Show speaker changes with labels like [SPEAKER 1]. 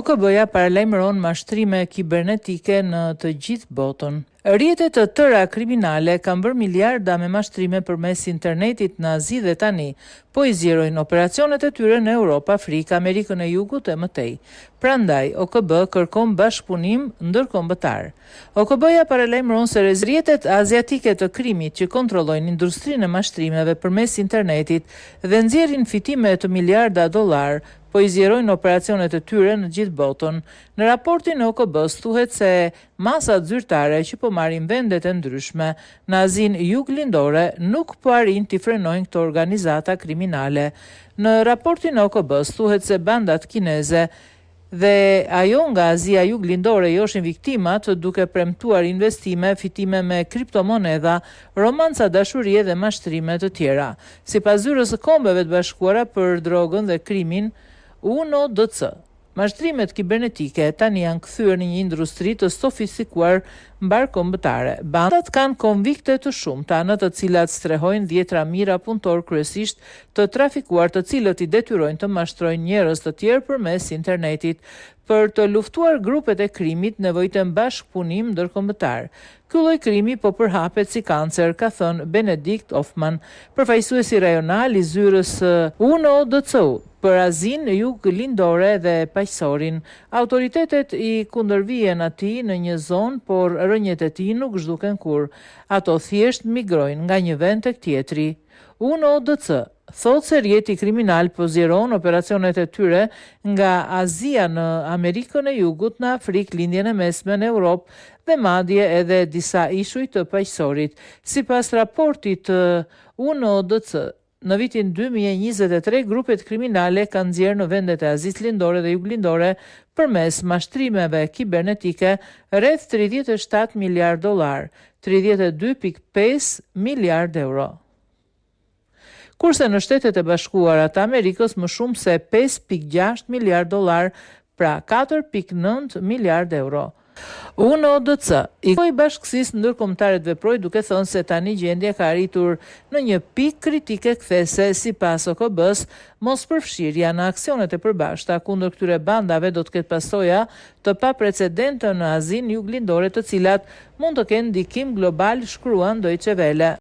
[SPEAKER 1] OKB-ja paralajmëron mashtrime kibernetike në të gjithë botën. Rrjetet të tëra kriminale kanë bërë miliarda me mashtrime përmes internetit në Azi dhe tani po i zgjerojnë operacionet e tyre në Europë, Afrikë, Amerikën e Jugut e mëtej. Prandaj, OKB kërkon bashkëpunim ndërkombëtar. OKB-ja paralajmëron se rrjetet aziatike të krimit që kontrollojnë industrinë e mashtrimeve përmes internetit dhe nxjerrin fitime të miliarda dollar, po i zgjerojnë operacionet e tyre në gjithë botën. Në raportin e OKB-s thuhet se masat zyrtare që po marrin vendet e ndryshme në Azinë Juglindore nuk po arrin t'i frenojnë këto organizata kriminale. Në raportin e OKB-s thuhet se bandat kineze dhe ajo nga Azia Juglindore joshin viktimat duke premtuar investime, fitime me kriptomonedha, romanca dashurie dhe mashtrime të tjera. Sipas Zyrës së Kombeve të Bashkuara për drogën dhe krimin, UNODC, mashtrimet kibernetike tani janë kthyer në një industri të sofistikuar mbarkombëtare. Bandat kanë konvikte të shumta, në të cilat strehojnë dhjetra mijëra punëtor kryesisht të trafikuar, të cilët i detyrojnë të mashtrojnë njerëz të tjerë përmes internetit. Për të luftuar grupet e krimit nevojiten bashkëpunim ndërkombëtar. Ky lloj krimi po përhapet si kancer, ka thënë Benedikt Hoffman, përfaqësuesi rajonal i zyrës UNODC për Azinë Juglindore dhe Paqësorin. Autoritetet i kundërvijën atij në një zonë, por rënjet e tij nuk zhduken kur. Ato thjesht migrojnë nga një vend tek tjetri. UNODC thotë se rrjeti kriminal po zgjeron operacionet e tyre nga Azia në Amerikën e Jugut, në Afrikë, Lindjen e Mesme, në Europë dhe madje edhe disa ishuj të Paqësorit. Sipas raportit të UNODC, në vitin 2023, grupet kriminale kanë nxjerrë në vendet e Azisë Lindore dhe Juglindore përmes mashtrimeve kibernetike rreth 37 miliard dollar, 32.5 miliard euro. Kurse në Shtetet e Bashkuara të Amerikës më shumë se 5.6 miliard dollar, pra 4.9 miliard euro. UNODC i bashkësisë ndërkombëtare të veproj duke thënë se tani gjendja ka arritur në një pikë kritike kthese. Sipas OKB-s, mospërfshirja në aksionet e përbashkëta kundër këtyre bandave do të ketë pasoja të paprecedente në Azinë Juglindore, të cilat mund të kenë ndikim global, shkruan Deutsche Welle.